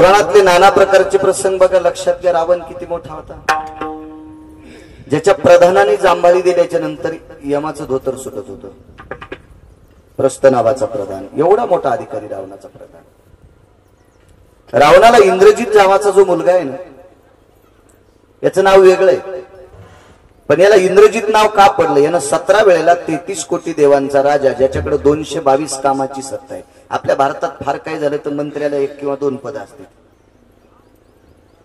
पुराणातले नाना प्रकारचे प्रसंग बघा, लक्षात घ्या. रावण किती मोठा होता, ज्याच्या प्रधानाने जांभळी दिल्याच्या नंतर यमाचं धोतर सुटत होतं. प्रस्थ नावाचा प्रधान, एवढा मोठा अधिकारी रावणाचा प्रधान. रावणाला इंद्रजित नावाचा जो मुलगा आहे ना, याचं नाव वेगळं आहे, पण याला इंद्रजित नाव का पडलं? यानं 17 वेळेला 33 कोटी देवांचा राजा, ज्याच्याकडे 222 कामाची सत्ता आहे. आपल्या भारतात फार काय झालं तर मंत्र्याला 1 किंवा 2 पद असते,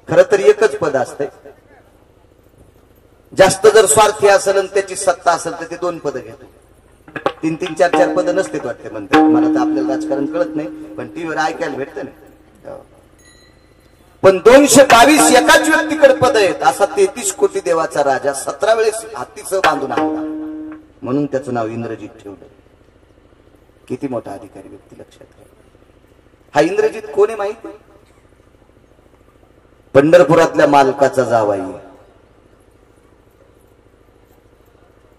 खरं तर एकच पद असते. जास्त जर स्वार्थी असेल आणि त्याची सत्ता असेल तर ते 2 पद घेतो. 3-3, 4-4 पद नसते वाटते मंत्री. मला तर आपल्याला राजकारण कळत नाही, पण टीव्हीवर ऐकायला भेटतं ना. पण 222 एकाच व्यक्तीकडे पद आहेत. असा 33 कोटी देवाचा राजा 17 वेळेस हातीचं बांधून आणला, म्हणून त्याचं नाव इंद्रजित ठेवलं. किती मोठा अधिकारी व्यक्ती, लक्षात घ्या. हा इंद्रजित कोण आहे माहिती? पंढरपुरातल्या मालकाचा जावाई.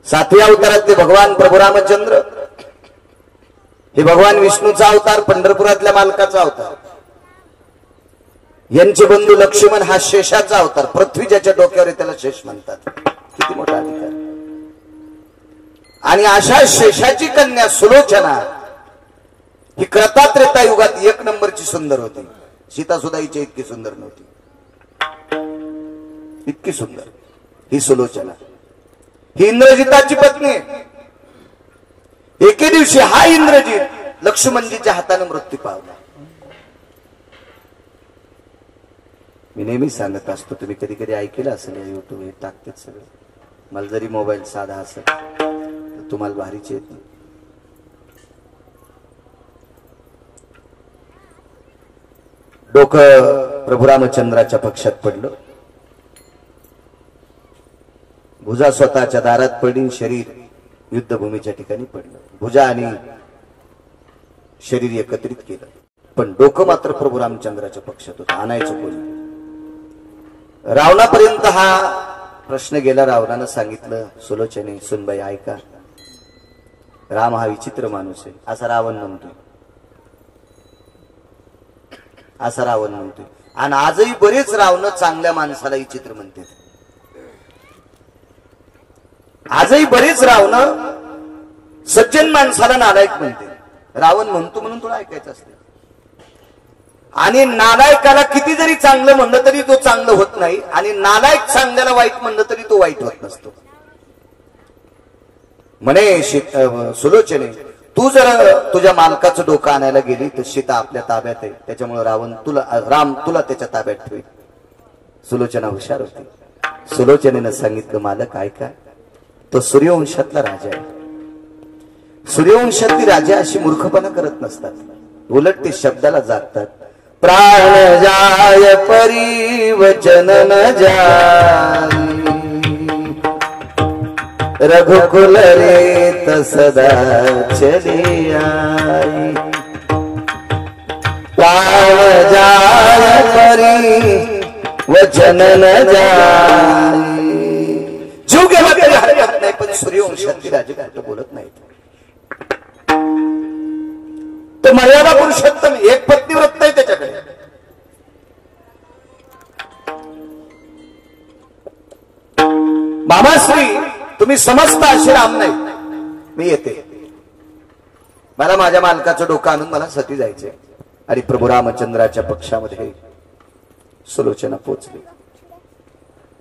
7व्या अवतारातले भगवान प्रभू रामचंद्र हे भगवान विष्णूचा अवतार, पंढरपुरातल्या मालकाचा अवतार. यांचे बंधू लक्ष्मण हा शेषाचा अवतार. पृथ्वी ज्याच्या डोक्यावर आहे त्याला शेष म्हणतात. किती मोठा अधिकार. आणि अशा शेषाची कन्या सुलोचना ही त्रेता युगात 1 नंबरची सुंदर होती. सीता सुद्धा हिच्या इतकी सुंदर नव्हती, इतकी सुंदर ही सुलोचना. ही इंद्रजिताची पत्नी आहे. एके दिवशी हा इंद्रजित लक्ष्मणजीच्या हाताने मृत्यू पावला. मी नेहमी सांगत असतो, तुम्ही कधी कधी ऐकलं असेल, या युट्यूब हे टाकतात सगळं. मला जरी मोबाईल साधा असेल तर तुम्हाला भारीच येत नाही. डोकं प्रभू रामचंद्राच्या पक्षात पडलं. भुजा स्वतःच्या दारात पडली, शरीर युद्धभूमीच्या ठिकाणी पडलं. भुजा आणि शरीर एकत्रित केलं, पण डोकं मात्र प्रभू रामचंद्राच्या पक्षात होतं. आणायचं कोणी? रावणापर्यंत हा प्रश्न गेला. रावणानं सांगितलं, सुलोचने सुनबाई ऐका, राम हा विचित्र माणूस आहे, असा रावण म्हणतोय, असा रावण म्हणतोय. आणि आजही बरेच रावण चांगल्या माणसाला विचित्र म्हणते. आजही बरेच रावण सज्जन माणसाला नालायक म्हणते. रावण म्हणतो म्हणून तुला ऐकायचं असते. आणि नालायकाला किती जरी चांगलं म्हणलं तरी तो चांगलं होत नाही, आणि नालायक चांगल्याला वाईट म्हणलं तरी तो वाईट होत नसतो. म्हणे सुलोचने, तू जर तुझ्या मालकाचं डोकं आणायला गेली तर सीता आपल्या ताब्यात आहे, त्याच्यामुळे राम तुला त्याच्या ताब्यात ठेवेल. सुलोचना हुशार होती. सुलोचनेनं सांगितलं, मालक ऐका, तो सूर्यवंशातला राजा आहे. सूर्यवंशातली राजा अशी मूर्खपणा करत नसतात, उलट ते शब्दाला जागतात. प्राण जाय परी वचन न जाय, रघुकुल रेत सदा चली आई. प्राण जाय परी वचन न जाय. जीव गेला तरी हरकत नाही, पण सूर्यवंशातली राजे काय बोलत नाहीत. तो मर्यादा पुरुषोत्तम, एक पत्नीव्रत नाही त्याच्याकडे. मामाश्री तुम्ही समजता असे राम नाही. मी येते, मला माझ्या मालकाचं डोकं आणून मला सती जायचे. आणि प्रभू रामचंद्राच्या पक्षामध्ये सुलोचना पोचली.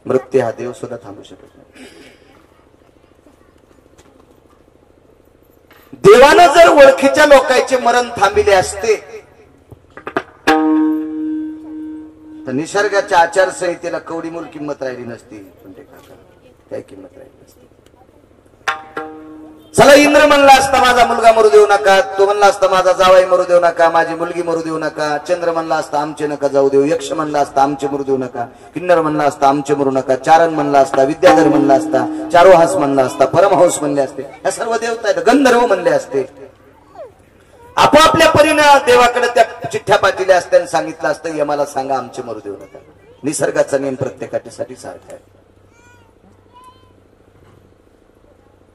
मृत्यू हा देव सुद्धा थांबू शकत नाही. देवानं जर ओळखीच्या लोकांचे मरण थांबिले असते तर निसर्गाच्या आचारसंहितेला कवडी मूल किंमत राहिली नसती. पण ते काय किंमत राहिली नसती. चला, इंद्र म्हणला असता माझा मुलगा मरू देऊ नका, तो म्हणला असता माझा जावाई मरू देऊ नका, माझी मुलगी मरू देऊ नका. चंद्र म्हणला असता आमचे नका जाऊ देऊ, यक्ष म्हणला असता आमचे मरू देऊ नका, किन्नर म्हणला असता आमचे मरू नका, चारण म्हणला असता, विद्याधर म्हणला असता, चारोहास म्हणला असता, परमहंस म्हणले असते, या सर्व देवता आहेत, गंधर्व म्हणले असते. आपापल्या परीने देवाकडे त्या चिठ्ठ्या पाठवल्या असत्या आणि सांगितलं असतं, यमाला सांगा आमचे मरू देऊ नका. निसर्गाचा नियम प्रत्येकासाठी सारखा आहे.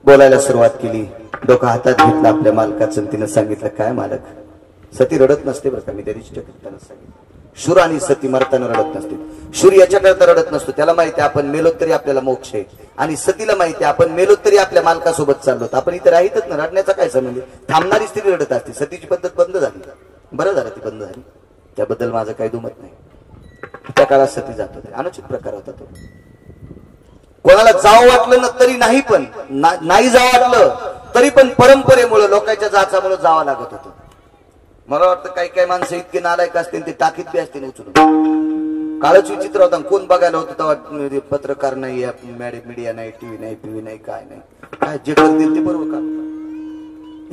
बोलायला सुरुवात केली. डोकं हातात घेतलं आपल्या मालकाचं, तिनं सांगितलं, काय मालक? सती रडत नसते बरं का, मी त्या दिवशी त्यांना सांगितलं. शूर आणि सती मरताना रडत नसते. शूर याच्याकरता रडत नसतो, त्याला माहिती आपण मेलो तरी आपल्याला मोक्ष आहे. आणि सतीला माहिती आपण मेलो तरी आपल्या मालकासोबत चाललो, आपण इथे राहितच ना, रडण्याचा काय संबंध? थांबणारी स्त्री रडत असते. सतीची पद्धत बंद झाली, बरं झालं ती बंद झाली, त्याबद्दल माझं काही दुमत नाही. त्या काळात सती जात होते, अनुचित प्रकार होता तो. कोणाला जावं वाटलं ना तरी नाही, पण नाही जावं वाटलं तरी पण परंपरेमुळे लोकांच्या जाचामुळे जावं लागत होतं. मला वाटतं काही काही माणसं इतके नालायक असतील ते टाकीत बी असतील उचलून. काळच विचित्र होता. कोण बघायला होतं तेव्हा? पत्रकार नाही, मीडिया नाही, टीव्ही नाही, पीव्ही नाही, काय नाही. काय जे करतील ते बरोबर का?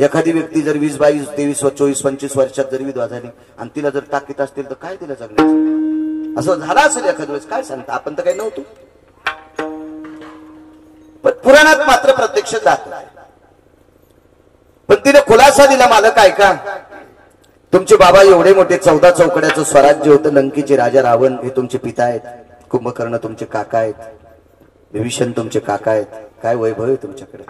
एखादी व्यक्ती जर 20, 22, 23, 24, 25 वर्षात जर विधवा झाली आणि तिला जर टाकीत असतील तर काय तिला जगण्याचं? असं झालं असेल एखाद्या वेळेस, काय सांगता? आपण तर काही नव्हतो, पण पुराणात मात्र प्रत्यक्ष जात. पण तिने खुलासा दिला, मालक काय का तुमचे बाबा एवढे मोठे 14 चौकड्याचं स्वराज्य होतं, लंकेचे राजा रावण हे तुमचे पिता आहेत, कुंभकर्ण तुमचे काका आहेत, विभीषण तुमचे काका आहेत, काय वैभव आहे तुमच्याकडे,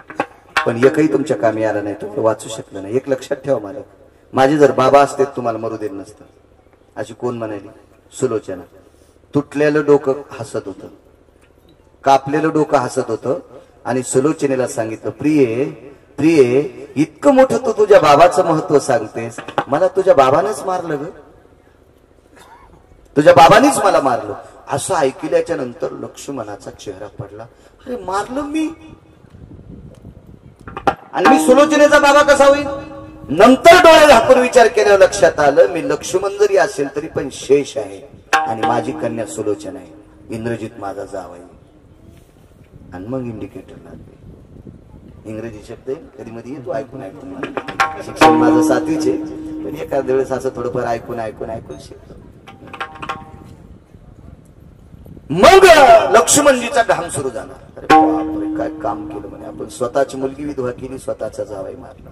पण एकही तुमच्या कामी आला नाही, तुम्ही वाचू शकलं नाही. एक लक्षात ठेवा मालक, माझे जर बाबा असते तुम्हाला मरू दिलं नसतं. अशी कोण म्हणाली? सुलोचना. तुटलेलं डोकं हसत होतं, कापलेलं डोकं हसत होतं आणि सुलोचनेला सांगितलं, प्रिये प्रिये, इतकं मोठं तू तुझ्या बाबाचं महत्व सांगतेस, मला तुझ्या बाबानेच मारलं ग, तुझ्या बाबानेच मला मारलं. असं ऐकल्याच्या नंतर लक्ष्मणाचा चेहरा पडला. अरे मारलं मी, आणि मी सुलोचनेचा बाबा कसा होईल? नंतर डोळे झाकून विचार केल्यावर लक्षात आलं, मी लक्ष्मण जरी असेल तरी पण शेष आहे आणि माझी कन्या सुलोचना आहे, इंद्रजित माझा जावई. आणि मग इंडिकेटर लागले. इंग्रजी शब्द कधी मध्ये येतो, ऐकून शिक्षण माझं 7वीचे, पण एखाद्या वेळेस असं थोडंफार ऐकून शिकतो. मग लक्ष्मणजीचा घाम सुरू झाला. अरे बापरे, काय काम केलं म्हणे आपण, स्वतःची मुलगी विधवा केली, स्वतःचा जावई मारला,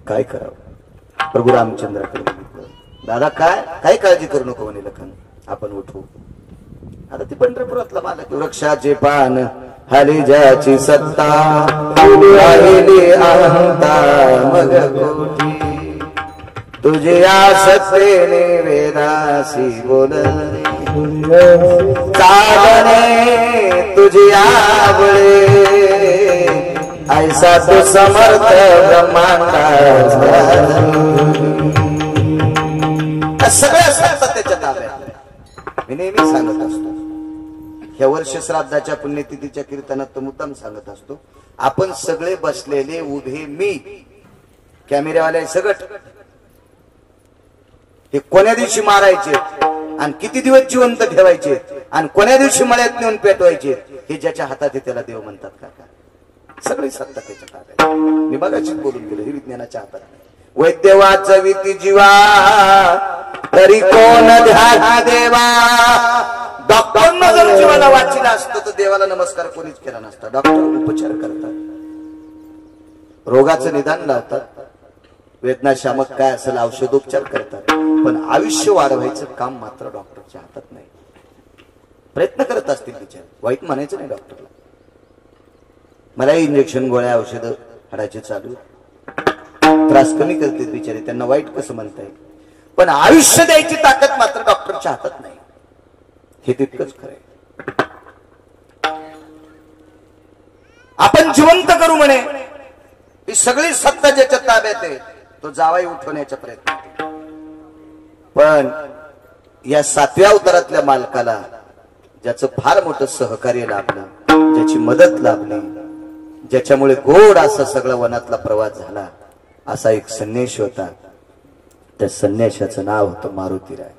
काय करावं? प्रभू रामचंद्राकडे बघितलं. दादा काय काळजी करू नको म्हणे लखन, आपण उठू. आता ती पंढरपुरातला मालक, वृक्षाचे पान हरी ज्याची सत्ता, राहिली अहंता मग कोठी, तुझ्या सत्तेने वेदासी बोलणे, चालणे तुझी आवळे, ऐसा तो समर्थ ब्रह्मांडा. सगळ्या सत्ता त्याच्या ताब्यात. मी नेहमी सांगत असतो, ह्या वर्ष श्राद्धाच्या पुण्यतिथीच्या कीर्तनात तो मुद्दाम सांगत असतो, आपण सगळे बसलेले उभे, मी कॅमेऱ्यावाले सगट, हे कोण्या दिवशी मारायचे आणि किती दिवस जिवंत ठेवायचे आणि कोण्या दिवशी मळ्यात नेऊन पेटवायचे, हे ज्याच्या हातात आहे त्याला देव म्हणतात का? सगळी सत्ता त्याच्या ताब्यात. मी मगाशीच बोलून गेलो, हे विज्ञानाच्या हातात नाही. वैद्यवाच विती जीवा तरी कोण ध्यान देवा. डॉक्टरनं जर जीवाला वाचिला असतं तर देवाला नमस्कार कोणीच केला नसता. डॉक्टर उपचार करतात, रोगाचं निदान लावतात, वेदनाशामक काय असेल औषधोपचार करतात, पण आयुष्य वाढवायचं काम मात्र डॉक्टरच्या हातात नाही. प्रयत्न करत असतील विचार, वाईट म्हणायचं नाही डॉक्टरला. मला इंजेक्शन गोळ्या औषधं हाडाचे चालू, त्रास कमी करतील बिचारे, त्यांना वाईट कसं म्हणता येईल, पण आयुष्य द्यायची ताकद मात्र डॉक्टरच्या हातात नाही, हे तितकंच खरंय. आपण जिवंत करू म्हणे, ही सगळी सत्ता ज्याच्या ताब्यात आहे तो जावाई उठवण्याचा प्रयत्न. पण या 7व्या अवतारातल्या मालकाला ज्याचं फार मोठं सहकार्य लाभलं, ज्याची मदत लाभली, ज्याच्यामुळे गोड असा सगळा वनातला प्रवास झाला, असा एक संन्यासी होता. त्या संन्याशाचं नाव होतं मारुतीराय.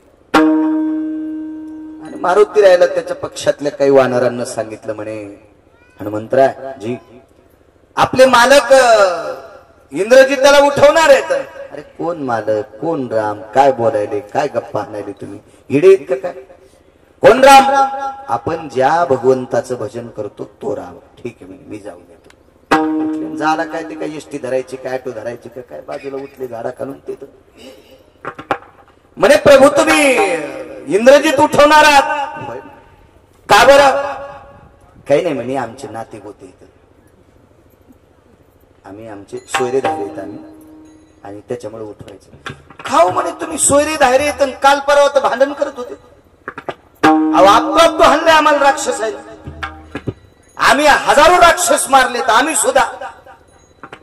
आणि मारुतीरायला त्याच्या पक्षातल्या काही वानरांना सांगितलं म्हणे, हनुमंतराय जी, आपले मालक इंद्रजित त्याला उठवणार आहेत. अरे कोण मालक, कोण राम, काय बोलायले, काय गप्पा आणायले तुम्ही, हिडे इतकं काय? कोण राम? आपण ज्या भगवंताचं भजन करतो तो राम. ठीक आहे, मी जाऊन येतो. झाला काय, ते काय एसटी धरायची काय, ऑटो धरायची का काय, बाजूला उठले गाडा खालून ते म्हणे, प्रभू तुम्ही इंद्रजित उठवणार आहात का बरं? काही नाही म्हणे, आमचे नाते होते इथं, आम्ही आमचे सोयरे धारेत, आम्ही आणि त्याच्यामुळे उठवायचं. खाऊ म्हणे तुम्ही सोयरे धायरे येत काल परवा तर भांडण करत होते. आपलं हल्ले आम्हाला राक्षस आहे. आम्ही हजारो राक्षस मारले तर आम्ही सुद्धा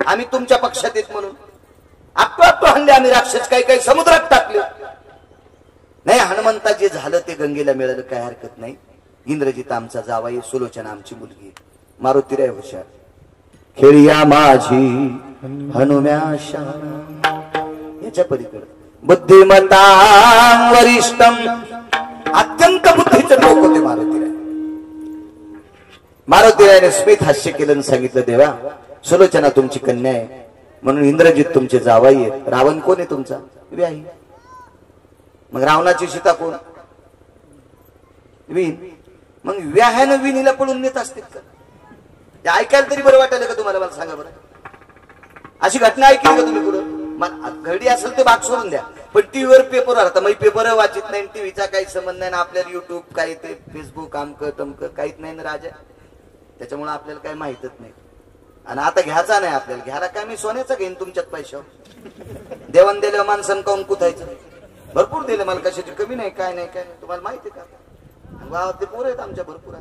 आम्ही तुमच्या पक्षात येत म्हणून आपलं हल्ले आम्ही राक्षस काही काही समुद्रात टाकले. नाही हनुमंता जे झालं ते गंगेला मिळालं काय हरकत नाही. इंद्रजित आमचा जावाई, सुलोचना आमची मुलगी. मारुतीराय हुशार. खेळिया माझी हनुम्याशा याच्या पलीकडे बुद्धिमत्ता वरिष्ठम अत्यंत बुद्धीचं लोक होते मारुतीराय. मारुतीरायने स्मित हास्य केलं आणि सांगितलं देवा सुलोचना तुमची कन्या आहे म्हणून इंद्रजित तुमचे जावाई आहेत. रावण कोण आहे तुमचा? व्याही. मग रावणाची सीता कोण? विण. मग व्याह्यानं विणीला पळून नेत असतील का? ऐकायला तरी बरं वाटायला का तुम्हाला? मला सांगा बरं. अशी घटना ऐकली का तुम्ही कुठं? घडी असेल ते भाग सोडून द्या. पण टीव्हीवर पेपर राहता मग पेपर वाचित नाही. टीव्हीचा काही संबंध नाही ना आपल्याला. युट्यूब काही ते फेसबुक आमक तमक काहीच नाही ना राजा. त्याच्यामुळे आपल्याला काही माहितच नाही. आणि आता घ्यायचा नाही आपल्याला. घ्यायला काय मी सोन्याचा घेईन तुमच्यात पैशावर. देवान दिलं माणसं काऊन कुथायचं. भरपूर दिले मला कशाची कमी नाही काय नाही काय नाही. तुम्हाला माहिती आहे का? गावात ते पोरं आहेत आमच्या भरपूर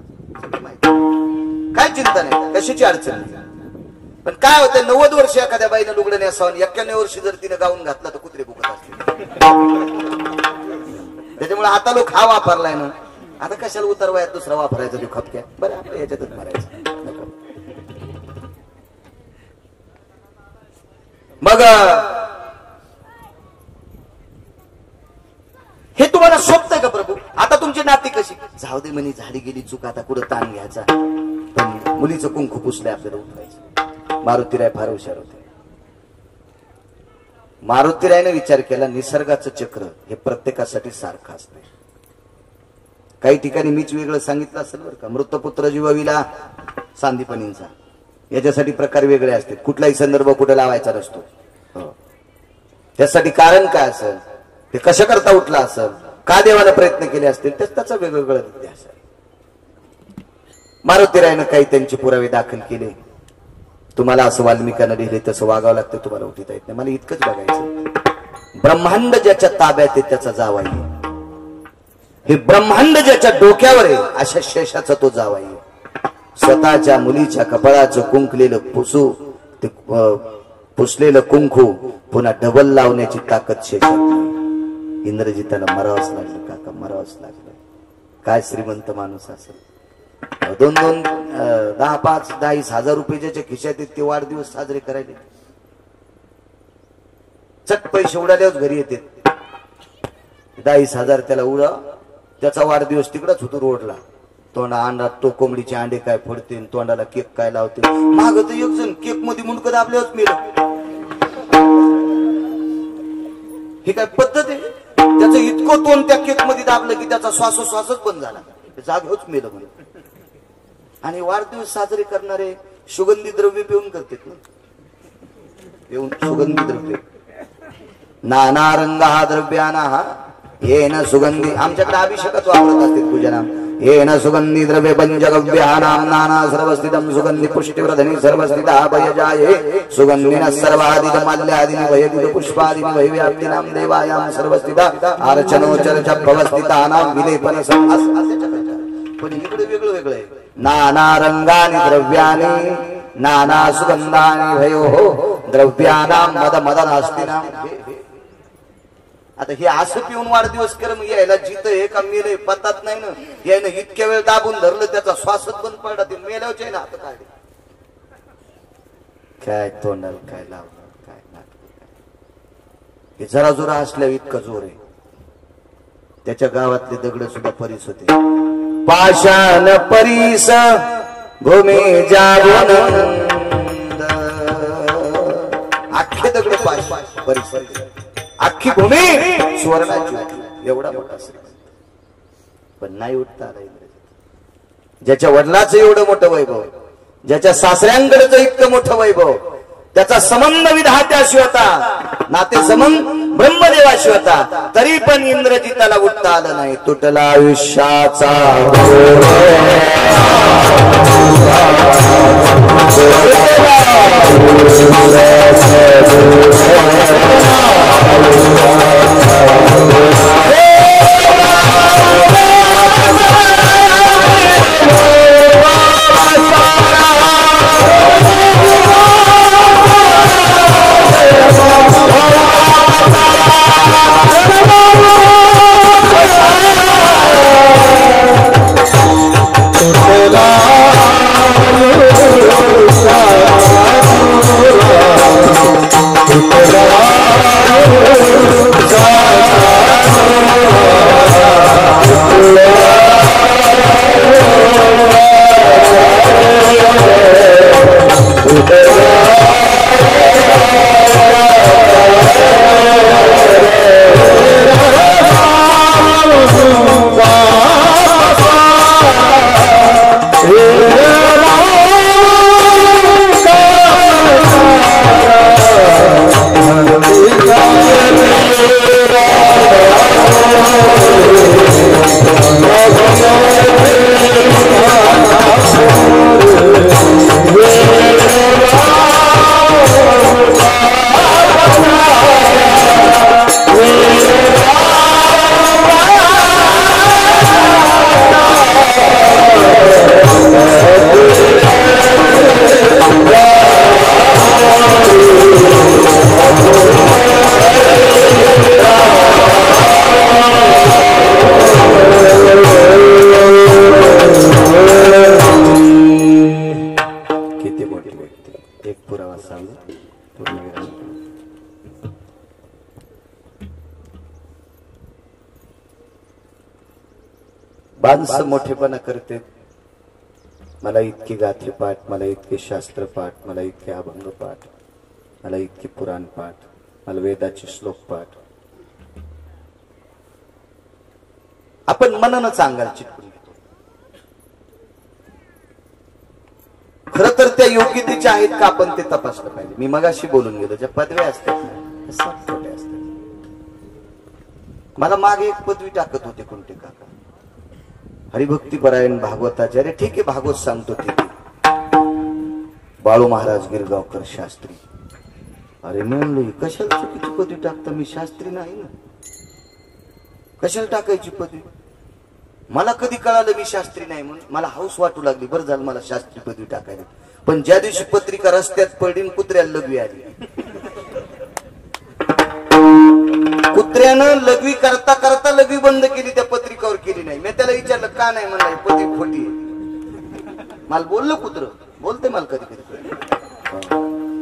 माहिती. काय चिंता नाही कशाची अडचण नाही. पण काय होतं 90 वर्ष एखाद्या बाईनं लुगडं नेसावं 91 वर्षी जर तिने गाऊन घातला तर कुत्रे भुकत असतील. त्याच्यामुळे आता लोक हा वापरलाय ना. आता कशाला उतरवायत दुसरा वापरायचा तू खपक्या. बरं आपलं याच्यातच मारायचं. मग हे तुम्हाला शोभतंय का प्रभू? आता तुमची नाती कशी? जाऊ दे म्हणे झाली गेली चूक आता कुठं ताण घ्यायचा. पण मुलीचं कुंकू पुसलंय आपल्याला उठवायचं. मारुतीराय फार हुशार होते. मारुतीरायने विचार केला निसर्गाचं चक्र हे प्रत्येकासाठी सारखं असतं. काही ठिकाणी मीच वेगळं सांगितलं असेल बरं का. मृतपुत्र जीवाविला सांदीपनींचा याच्यासाठी प्रकार वेगळे असतात. कुठलाही संदर्भ कुठे लावायचा नसतो. त्यासाठी कारण काय असेल, ते कशा करता उठला असेल, का देवाने प्रयत्न केले असतील त्याचा वेगवेगळा इतिहास आहे. मारुतीरायनं काही त्यांचे पुरावे दाखल केले. तुम्हाला असं वाल्मिकांना लिहिले तसं वागावं लागतं तुम्हाला उठीता येत नाही. मला इतकंच बघायचं ब्रह्मांड ज्याच्या ताब्यात आहे त्याचा जावाई. हे ब्रह्मांड ज्याच्या डोक्यावर आहे अशा शेषाचा तो जावाई. स्वतःच्या मुलीच्या कपाळाचं कुंकलेलं पुसू ते पुसलेलं कुंकू पुन्हा डबल लावण्याची ताकद शेषात. इंद्रजिताला मरावंच लागलं काका, मरावंच लागलं. काय श्रीमंत माणूस असेल. 2-2, 10-5, 10-20 हजार रुपये ज्याच्या खिशात ते वाढदिवस साजरे करायले. चट पैसे उडाल्यावर घरी येते. 10-20 हजार त्याला उडा. त्याचा वाढदिवस तिकडच होतो रोडला. तोंडा अंडा तो कोंबडीचे अंडे काय फोडते, तोंडाला केक काय लावते. माग तर एक जण केक मध्ये मुंडकं दाबल्यावर मेलं. ही काय पद्धत आहे? त्याचं इतकं तोंड त्या केक मध्ये दाबलं की त्याचा श्वासोश्वासच बंद झाला. जागेच मेलं म्हणे. आणि वाढदिवस साजरे करणारे सुगंधी द्रव्य पिऊन करतात ना. पिऊन सुगंधी द्रव्य नाना रंगा द्रव्याना येन सुगंधी. आमच्याकडे अभिषेकच वापरत असते पूजनाम. येन सुगंधी द्रव्य पंचगव्यानाम नाना सर्वस्थितम सुगंधी पुष्टिवर्धनी सर्वस्थिता भयजाये सुगंधिनः सर्वादित माल्यादिनी वयदित पुष्पादिनी वैव्याप्तिनाम देवायाम सर्वस्थिता अर्चनोचर्च भवस्थितानां विलेपन संहास. पण इकडे वेगळं वेगळं आहे. नाना रंगानी द्रव्यानी नाना सुगंधानी भयो द्रव्यानाम मद मदनास्तिनाम. आता हे असं पिऊन वाढदिवस कर मग यायला जिथं हे का मेलंय पतात नाही ना. यायनं इतक्या वेळ दाबून धरलं त्याचा श्वासच बंद पडला. ते मेल्यावचे ना आता काय काय तोंडाला काय लावलं काय नाटक. हे जरा जोरा असल्यावर इतका जोर आहे. त्याच्या गावातले दगड सुद्धा परीस होते. पाषाण परीस भूमी जागून अख्खे दगड पाषाण परीस अख्खी भूमी सुवर्णाची. एवढा मोठा पण नाही उठता आला. ज्याच्या वडिलाचं एवढं मोठं वैभव, ज्याच्या सासऱ्यांकडचं इतकं मोठं वैभव, त्याचा संबंध विधात्याशी होता, नाते संबंध ब्रह्मदेवाशी होता, तरी पण इंद्रजिताला उठता आलं नाही. तुटला आयुष्याचा बांस मोठेपणा करते, मला इतके गाथे पाठ, मला इतके शास्त्र पाठ, मला इतके अभंग पाठ, मला इतके पुराण पाठ, मला वेदाचे श्लोक पाठ. आपण मनानं सांगाल चिटकून घेतो. खर तर त्या योग्यतेच्या आहेत का आपण ते तपासलं पाहिजे. मी मगाशी बोलून गेलो, ज्या पदव्या असतात ना छोट्या असतात. मला मागे एक पदवी टाकत होते कोणते काका, हरिभक्तीपरायण भागवताचे. अरे ठीक आहे, भागवत सांगतो ठीक आहे. बाळू महाराज गिरगावकर शास्त्री. अरे म्हणलं कशाला चुकीची पदवी टाकता, मी शास्त्री नाही ना, कशाला टाकायची पदवी. मला कधी कळालं मी शास्त्री नाही म्हणून. मला हौस वाटू लागली, बरं झालं मला शास्त्री पदवी टाकायला. पण ज्या दिवशी पत्रिका रस्त्यात पडली, कुत्र्याला लघवी आली. कुत्र्यानं लघवी करता करता लघवी बंद केली, त्या पत्रिकावर केली नाही. मी त्याला विचारलं का नाही, म्हणलं पत्रिक खोटी आहे. मला बोललं कुत्र, बोलते मला कधी कधी.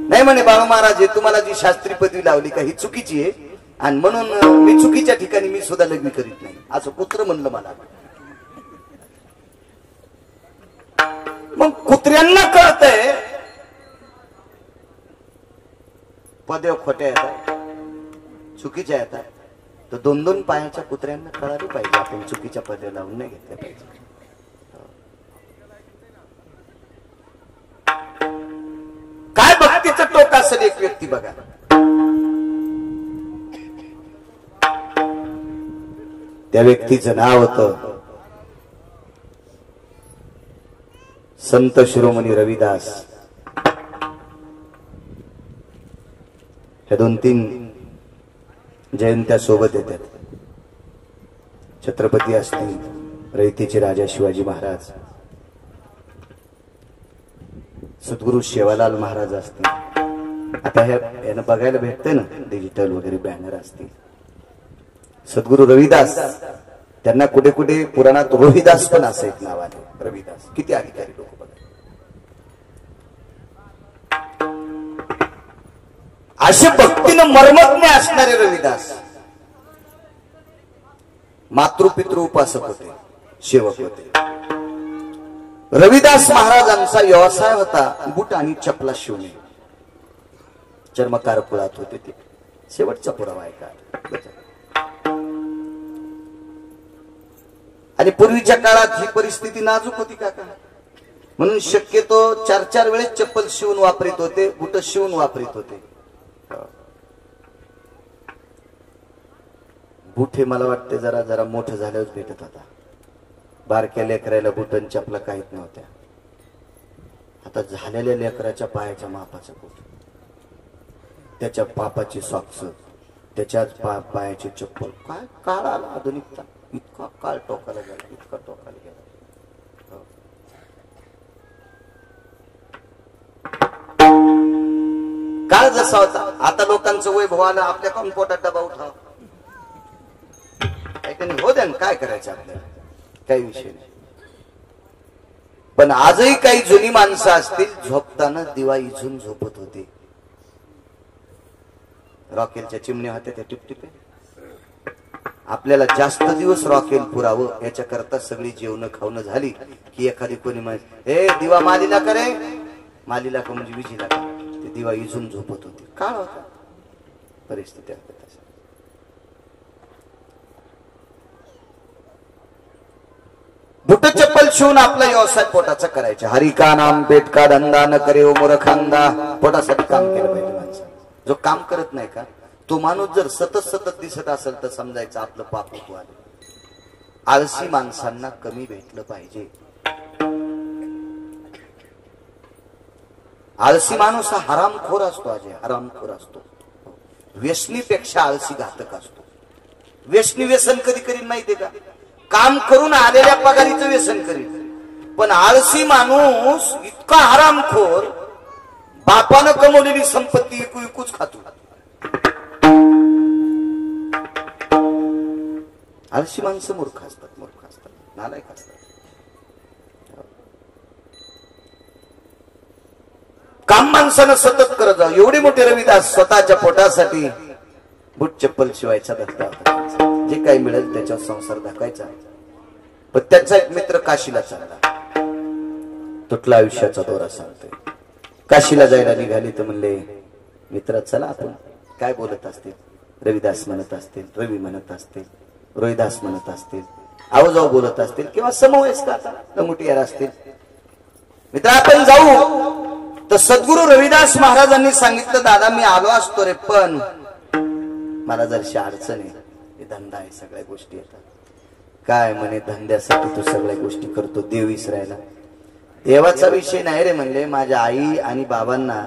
नाही म्हणे बाळू महाराज, तुम्हाला जी शास्त्री पदवी लावली का ही चुकीची आहे, आणि म्हणून मी चुकीच्या ठिकाणी मी सुद्धा लग्न करीत नाही, असं कुत्र म्हणलं मला. मग कुत्र्यांना कळतंय पदव्या खोट्या येतात, चुकीच्या येतात, तर दोन दोन पायाच्या कुत्र्यांना कळालं पाहिजे आपण चुकीच्या पदव्या लावून नाही घेतल्या पाहिजे. काय भक्तीचं टोक असेल एक व्यक्ती बघा. त्या व्यक्तीचं नाव होतं संत शिरोमणी रविदास. हे 2-3 जयंत्या सोबत येतात. छत्रपती असतील, रयतेचे राजा शिवाजी महाराज, सद्गुरु शेवालाल महाराज असतील. आता हे यानं बघायला भेटते ना, डिजिटल वगैरे बॅनर असतील. सद्गुरु रविदास, त्यांना कुठे कुठे पुराणात रोहिदास पण असं एक नाव आहे. रविदास किती अधिकारी लोक बघा. असे भक्तीनं मर्मज्ञ असणारे रविदास मातृपितृ उपासक होते, सेवक होते. रविदास महाराजांचा व्यवसाय होता बूट आणि चपला शिवणे. चर्मकार कुळात होते ते. शेवटचा पुरावा आहे का. आणि पूर्वीच्या काळात ही परिस्थिती नाजूक होती काका, म्हणून शक्यतो 4-4 वेळेस चप्पल शिवून वापरित होते, बूट शिवून वापरित होते. बूट हे मला वाटते जरा जरा मोठं झाल्यावर भेटत होता. बारक्या लेकरायला बूट आणि चपला काहीच नव्हत्या. आता झालेल्या लेकराच्या पायाच्या मापाचं पोट, त्याच्या पापाची सॉक्स, त्याच्याच पायाची चप्पल, काय काळ आला आधुनिकता, इतका काळ टोकाला गेला, इतका टोकाला गेला. काळ जसा होता, आता लोकांचं वैभव आलं, आपल्या कोण पोटात डबा उठाव, हो द्या, काय करायचं आपल्याला, काही विषय नाही. पण आजही काही जुनी माणसं असतील, झोपताना दिवा इझून झोपत होते. रॉकेलच्या चिमण्या होत्या त्या टिपटिपे. आपल्याला जास्त दिवस रॉकेल पुरावं याच्याकरता सगळी जेवण खावणं झाली की एखादी कोणी म्हणजे हे दिवा मालीला करे, मालीला का म्हणजे विजीला का, ते दिवा इझून झोपत होते. काळ होता, परिस्थिती होती. बुट चप्पल शिवून आपला व्यवसाय पोटाचा करायचा. हरी का नाम पेट का धंदा न करे ओ मूर्खांदा. पोटासाठी काम केलं पाहिजे माणसाने. जो काम करत नाही का तो माणूस जर सतत सतत दिसत असेल तर समजायचं आपलं पाप होतो आलं. आळसी माणसांना कमी भेटलं पाहिजे. आळसी माणूस हा हरामखोर असतो. अजय हरामखोर असतो. व्यसनीपेक्षा आळसी घातक असतो. व्यसनी व्यसन कधी करीन माहितीये का, काम करून आलेल्या पगारीचं व्यसन करीन. पण आळसी माणूस इतका हरामखोर, बापानं कमवलेली संपत्ती विकूच खातो. आळशी माणसं मूर्ख असतात, मूर्ख असतात, नालायक असतात. काम माणसानं सतत करत जावं. एवढे मोठे रविदास स्वतःच्या पोटासाठी बूट चप्पल शिवायचा धंदा होता. जे काही मिळेल त्याच्यावर संसार दाखवायचा. पण त्यांचा एक मित्र काशीला चालला. तुटला आयुष्याचा दोरा सांगतोय. काशीला जायला निघाली तर म्हणले मित्र चला आपण. काय बोलत असतील, रविदास म्हणत असतील, रवी म्हणत असतील, रोहिदास म्हणत असतील, आवाजाव बोलत असतील किंवा समवयस्क मोठी यार असतील. मित्र आपण जाऊ. तर सद्गुरू रविदास महाराजांनी सांगितलं दादा मी आलो असतो रे, पण मला जरशी अडचण आहे, धंदा आहे, सगळ्या गोष्टी येतात. काय म्हणे धंद्यासाठी तू सगळ्या गोष्टी करतो, देव विसरायला. देवाचा विषय नाही रे म्हणले. माझ्या आई आणि बाबांना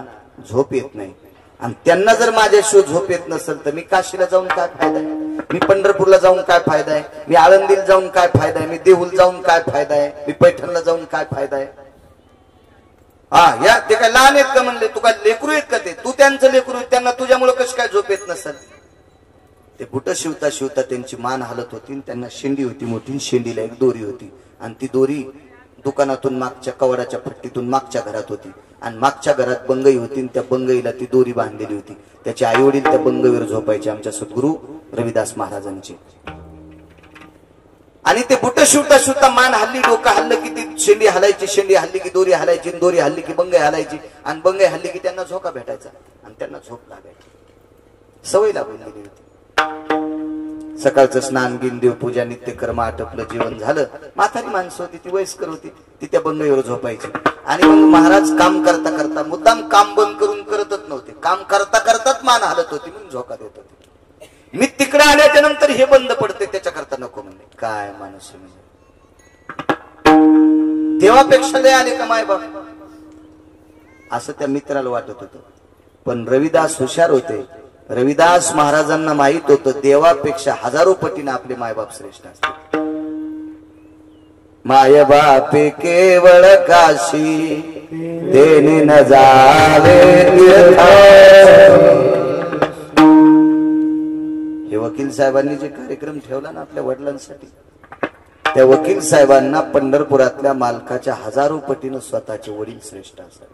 झोप येत नाही आणि त्यांना जर माझ्याशिवाय झोप येत नसेल तर मी काशीला जाऊन काय फायदा आहे, मी पंढरपूरला जाऊन काय फायदा आहे, मी आळंदीला जाऊन काय फायदा आहे, मी देहूला जाऊन काय फायदा आहे, मी पैठणला जाऊन काय फायदा आहे. हा या ते काय लहान आहेत का म्हणले, तू काय लेकरू आहेत का ते, तू त्यांचं लेकरू, त्यांना तुझ्यामुळे कशी काय झोप येत नसेल. ते बुट शिवता शिवता त्यांची मान हालत होती. त्यांना शेंडी होती मोठी, शेंडीला एक दोरी होती आणि ती दोरी दुकानातून मागच्या कवडाच्या पट्टीतून मागच्या घरात होती आणि मागच्या घरात बंगई होती. त्या बंगईला ती दोरी बांधलेली होती. त्याचे आई वडील त्या बंगईवर झोपायचे आमच्या सद्गुरू रविदास महाराजांचे. आणि ते बुट शिवता शिवता मान हल्ली, डोकं हल्लं की ती शेंडी हलायची, शेंडी हल्ली की दोरी हलायची, दोरी हल्ली की बंगई हलायची आणि बंगई हल्ली की त्यांना झोका भेटायचा आणि त्यांना झोप लागायची. सवय लागून गेली होती. सकाळचं स्नान गिन देवपूजा नित्यकर्म आटपलं, जेवण झालं. म्हातारी माणसं होती, ती वयस्कर होती, ती त्या बंगईवर झोपायची. आणि मग महाराज काम करता करता, मुद्दाम काम बंद करून करतच नव्हते, काम करता करताच मान हालत होती म्हणून झोका देत होते. मी तिकडे आल्याच्या नंतर हे बंद पडते त्याच्याकरता नको म्हणले. काय माणूस म्हणजे देवापेक्षा लय आले का माय बाप, असं त्या मित्राला वाटत होतं. पण रविदास हुशार होते. रविदास महाराजांना माहित होतं देवापेक्षा हजारो पटीने आपले मायबाप श्रेष्ठ असतात. माय बापे केवळ काशी देणे न जावे. हे वकील साहेबांनी जे कार्यक्रम ठेवला ना आपल्या वडिलांसाठी, त्या वकील साहेबांना पंढरपुरातल्या मालकाच्या हजारो पटीने स्वतःचे वडील श्रेष्ठ असतात.